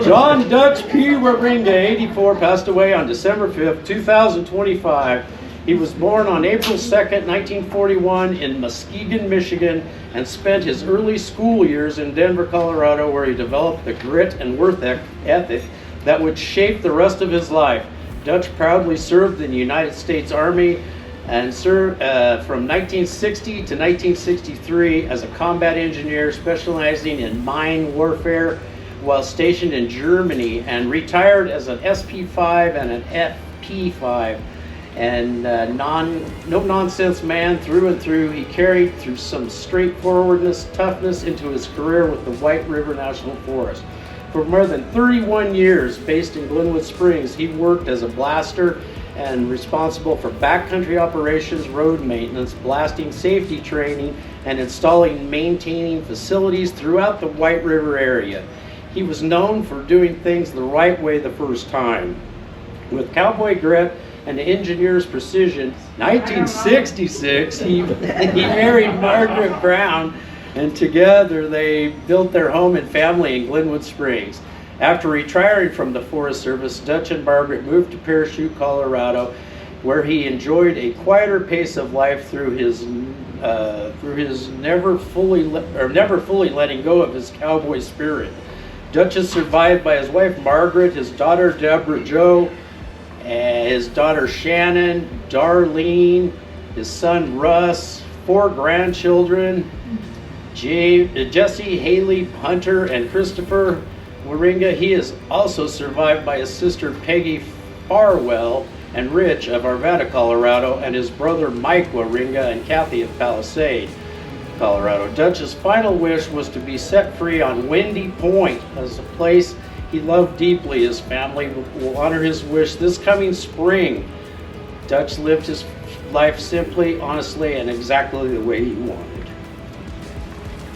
John Dutch P. Wierenga, 84, passed away on December 5th, 2025. He was born on April 2nd, 1941 in Muskegon, Michigan, and spent his early school years in Denver, Colorado, where he developed the grit and work ethic that would shape the rest of his life. Dutch proudly served in the United States Army and served from 1960 to 1963 as a combat engineer specializing in mine warfare while stationed in Germany, and retired as an SP5 and an FP5. And no-nonsense man through and through. He carried through some straightforwardness, toughness into his career with the White River National Forest. For more than 31 years, based in Glenwood Springs, he worked as a blaster and responsible for backcountry operations, road maintenance, blasting safety training, and installing and maintaining facilities throughout the White River area. He was known for doing things the right way the first time. With cowboy grit and engineer's precision, 1966, he married Margaret Brown, and together they built their home and family in Glenwood Springs. After retiring from the Forest Service, Dutch and Margaret moved to Parachute, Colorado, where he enjoyed a quieter pace of life through his never fully letting go of his cowboy spirit. Dutch is survived by his wife Margaret, his daughter Deborah Jo, his daughter Shannon, Darlene, his son Russ, 4 grandchildren, Jesse, Haley, Hunter, and Christopher Wierenga. He is also survived by his sister Peggy Farwell and Rich of Arvada, Colorado, and his brother Mike Wierenga and Kathy of Palisade, Colorado. Dutch's final wish was to be set free on Windy Point, as a place he loved deeply. His family will honor his wish this coming spring. Dutch lived his life simply, honestly, and exactly the way he wanted.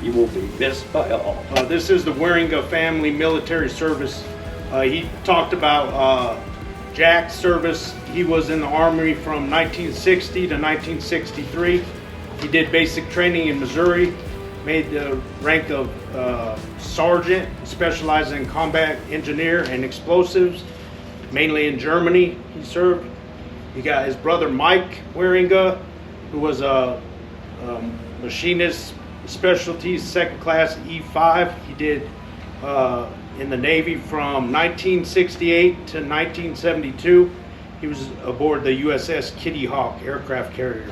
He will be missed by all. This is the Wierenga family military service. He talked about Jack's service. He was in the Army from 1960 to 1963. He did basic training in Missouri, made the rank of sergeant, specializing in combat engineer and explosives, mainly in Germany he served. You got his brother Mike Wierenga, who was a machinist, specialties, second class E5. He did in the Navy from 1968 to 1972. He was aboard the USS Kitty Hawk aircraft carrier.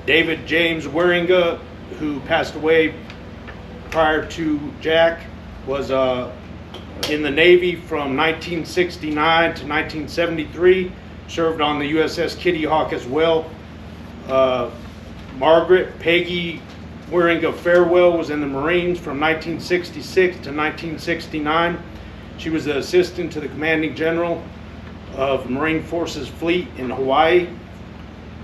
David James Wierenga, who passed away prior to Jack, was in the Navy from 1969 to 1973, served on the USS Kitty Hawk as well. Margaret Peggy Wierenga Farwell was in the Marines from 1966 to 1969. She was the assistant to the commanding general of Marine Forces Fleet in Hawaii.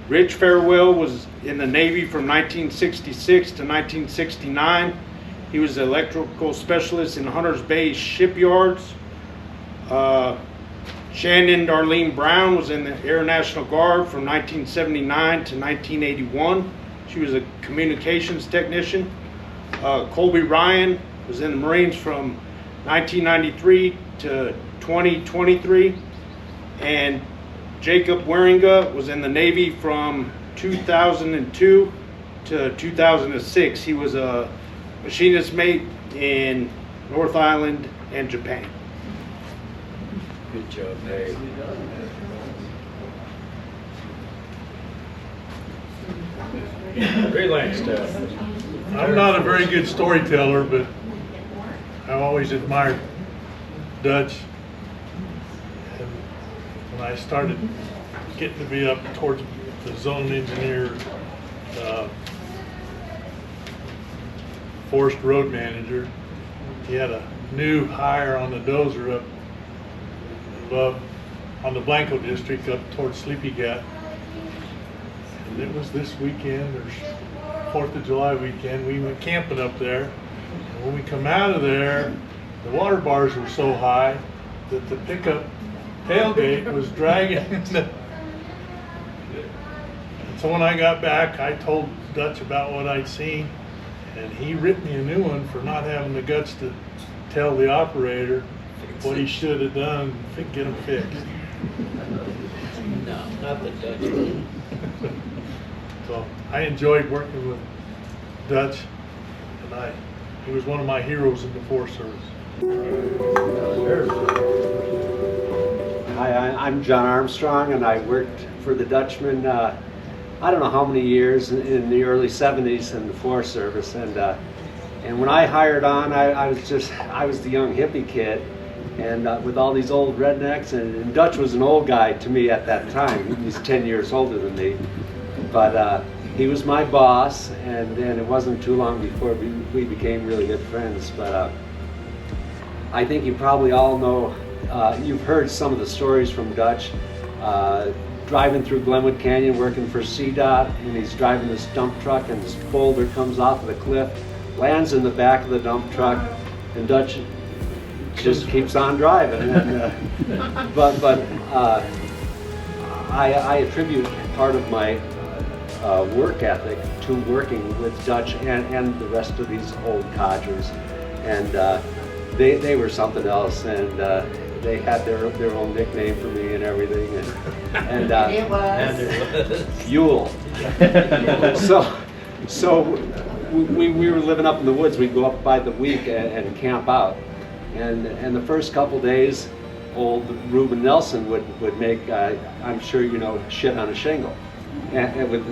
Rich Farwell was in the Navy from 1966 to 1969. He was an electrical specialist in Hunters Bay shipyards. Shannon Darlene Brown was in the Air National Guard from 1979 to 1981. She was a communications technician. Colby Ryan was in the Marines from 1993 to 2023. And Jacob Wierenga was in the Navy from 2002 to 2006. He was a machinist mate in North Island and Japan. Good job, Dave. Great line stuff. I'm not a very good storyteller, but I've always admired Dutch. And when I started getting to be up towards the zone engineer, forest road manager, he had a new hire on the dozer up above on the Blanco district up towards Sleepy Gap. And it was this weekend, or 4th of July weekend, we went camping up there. And when we come out of there, the water bars were so high that the pickup tailgate was dragging. And so when I got back, I told Dutch about what I'd seen, and he ripped me a new one for not having the guts to tell the operator what he should have done to get them fixed. No, not the Dutch. So I enjoyed working with Dutch, and he was one of my heroes in the Forest Service. Hi, I'm John Armstrong, and I worked for the Dutchman, I don't know how many years, in the early 70s in the Forest Service. And when I hired on, I was the young hippie kid, and with all these old rednecks, and Dutch was an old guy to me at that time. He was 10 years older than me, but he was my boss, and it wasn't too long before we became really good friends. But I think you probably all know, you've heard some of the stories from Dutch, driving through Glenwood Canyon working for CDOT, and he's driving this dump truck, and this boulder comes off of the cliff, lands in the back of the dump truck, and Dutch just keeps on driving. And, but I attribute part of my work ethic to working with Dutch and the rest of these old codgers, and they were something else, and they had their own nickname for me and everything, and It was. Yule. So we were living up in the woods. We'd go up by the week and camp out, and the first couple days, old Reuben Nelson would make, I'm sure you know, shit on a shingle, and with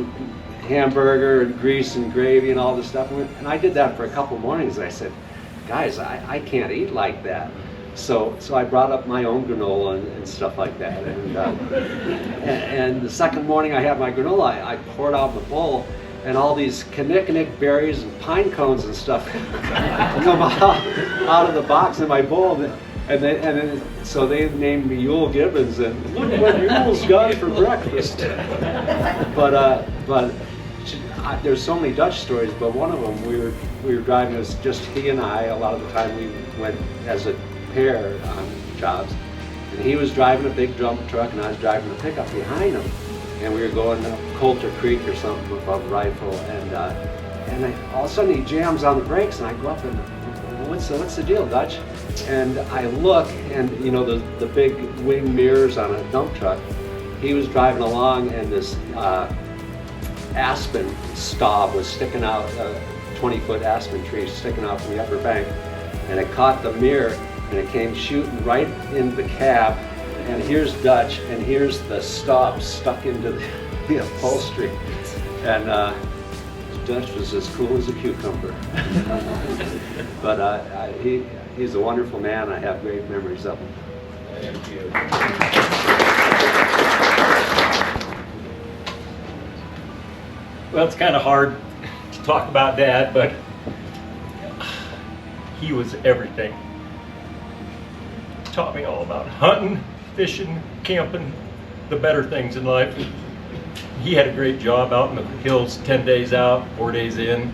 hamburger and grease and gravy and all this stuff. And I did that for a couple mornings. And I said, guys, I can't eat like that. So I brought up my own granola and stuff like that. And the second morning I had my granola, I poured out the bowl, and all these kinnikinnick berries and pine cones and stuff come out of the box in my bowl. So they named me Yule Gibbons, and look what Yule's got for breakfast. But there's so many Dutch stories, but one of them, we were driving, it was just he and I. A lot of the time we went as a pair on jobs, and he was driving a big dump truck, and I was driving a pickup behind him, and we were going up Coulter Creek or something with a rifle, and all of a sudden he jams on the brakes, and I go up and, what's the deal, Dutch? And I look, and you know the big wing mirrors on a dump truck. He was driving along, and this aspen stub was sticking out, a 20-foot aspen tree sticking out from the upper bank, and it caught the mirror, and it came shooting right into the cab, and here's Dutch, and here's the stub stuck into the upholstery, and Dutch was as cool as a cucumber. But he's a wonderful man. I have great memories of him. Thank you. Well, it's kind of hard to talk about Dad, but he was everything. Taught me all about hunting, fishing, camping, the better things in life. He had a great job out in the hills, 10 days out, 4 days in.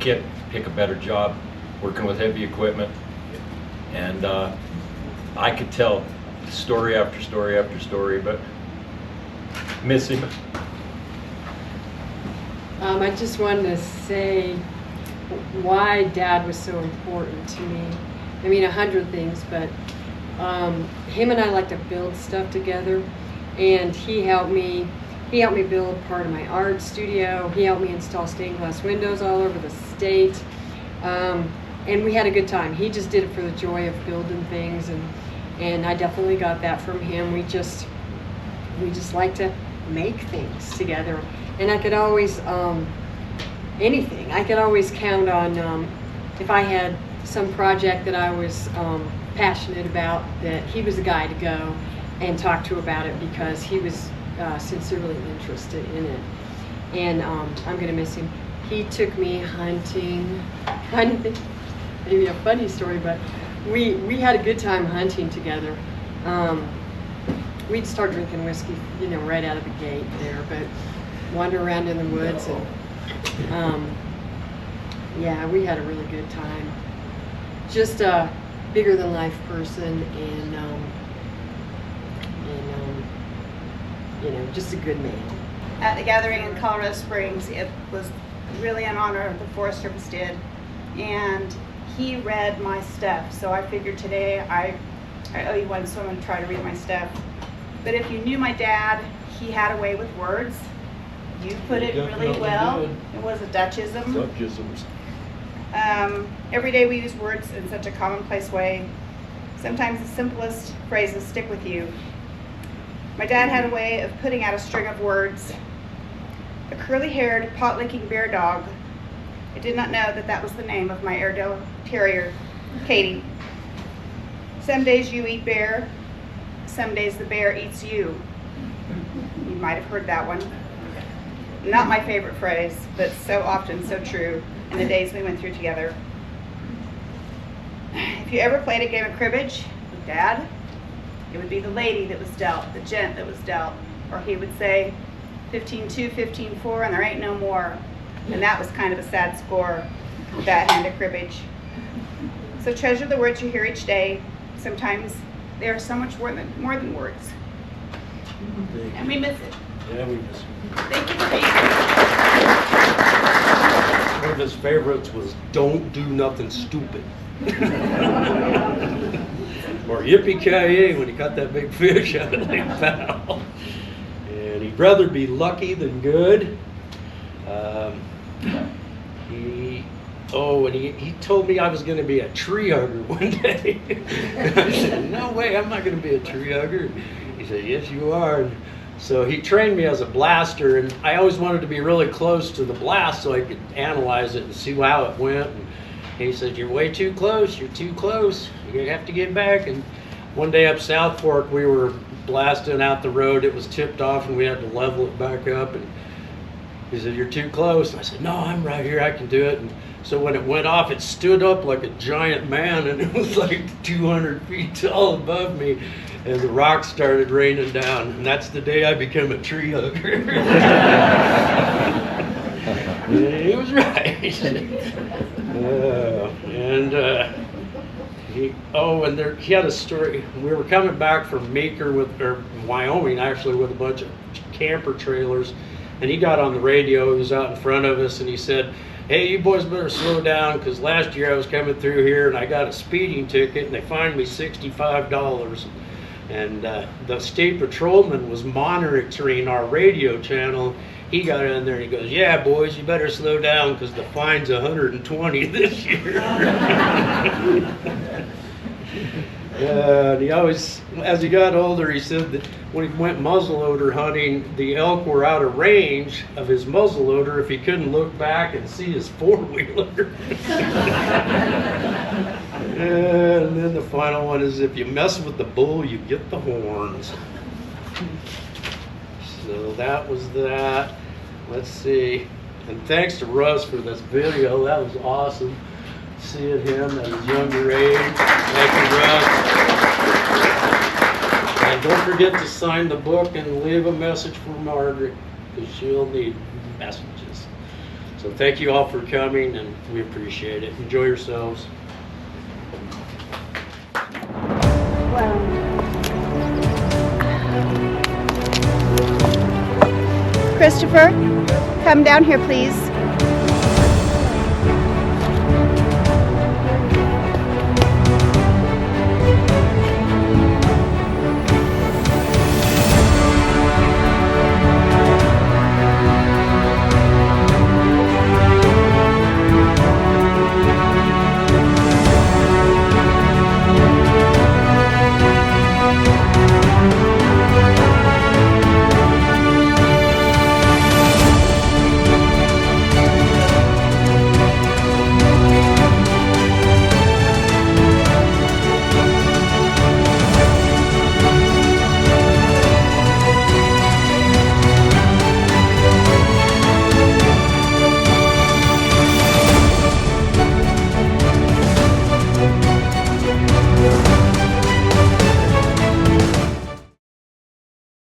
Can't pick a better job working with heavy equipment. And I could tell story after story after story, but miss him. I just wanted to say why Dad was so important to me. I mean, 100 things, but him and I like to build stuff together, and he helped me build part of my art studio. He helped me install stained glass windows all over the state, and we had a good time. He just did it for the joy of building things, and I definitely got that from him. We just like to make things together, and I could always anything. I could always count on if I had some project that I was passionate about, that he was the guy to go and talk to about it, because he was sincerely interested in it. And I'm gonna miss him. He took me hunting. Maybe a funny story, but we had a good time hunting together. We'd start drinking whiskey, you know, right out of the gate there, but wander around in the woods, and yeah, we had a really good time. Just a bigger than life person, and you know, just a good man. At the gathering in Colorado Springs, it was really an honor the Forest Service did, and he read my stuff. So I figured today I owe you one, so I'm going to try to read my stuff. But if you knew my dad, he had a way with words. You put it really well. It was a Dutchism. Dutchisms. Every day we use words in such a commonplace way. Sometimes the simplest phrases stick with you. My dad had a way of putting out a string of words. A curly-haired, pot-licking bear dog. I did not know that that was the name of my Airedale Terrier, Katie. Some days you eat bear, some days the bear eats you. You might have heard that one. Not my favorite phrase, but so often so true in the days we went through together. If you ever played a game of cribbage with Dad, it would be the lady that was dealt, the gent that was dealt. Or he would say, 15-2, 15-4, and there ain't no more. And that was kind of a sad score with that hand of cribbage. So treasure the words you hear each day. Sometimes they are so much more than words. And we miss it. Yeah, we miss it. Thank you for being here. One of his favorites was "Don't do nothing stupid," or "Yippee-ki-yay" when he caught that big fish out of Lake Powell. And he'd rather be lucky than good. He told me I was going to be a tree hugger one day. I said, "No way, I'm not going to be a tree hugger." He said, "Yes, you are." And so he trained me as a blaster, and I always wanted to be really close to the blast so I could analyze it and see how it went. And he said, "You're way too close. You're too close. You're going to have to get back." And one day up South Fork, we were blasting out the road. It was tipped off, and we had to level it back up. And he said, "You're too close." And I said, "No, I'm right here. I can do it." And so when it went off, it stood up like a giant man, and it was like 200 feet tall above me. And the rocks started raining down. And that's the day I became a tree hugger. He was right. He had a story. We were coming back from Meeker Wyoming, actually, with a bunch of camper trailers. And he got on the radio. He was out in front of us, and he said, "Hey, you boys better slow down, because last year I was coming through here and I got a speeding ticket and they fined me $65. And the state patrolman was monitoring our radio channel. He got in there and he goes, "Yeah, boys, you better slow down, because the fine's $120 this year." And he always, as he got older, he said that when he went muzzleloader hunting, the elk were out of range of his muzzleloader if he couldn't look back and see his four-wheeler. And then the final one is, if you mess with the bull, you get the horns. So that was that. Let's see. And thanks to Russ for this video. That was awesome. Seeing him at his younger age. Thank you, Russ. And don't forget to sign the book and leave a message for Margaret, because she'll need messages. So thank you all for coming, and we appreciate it. Enjoy yourselves. Christopher, come down here, please.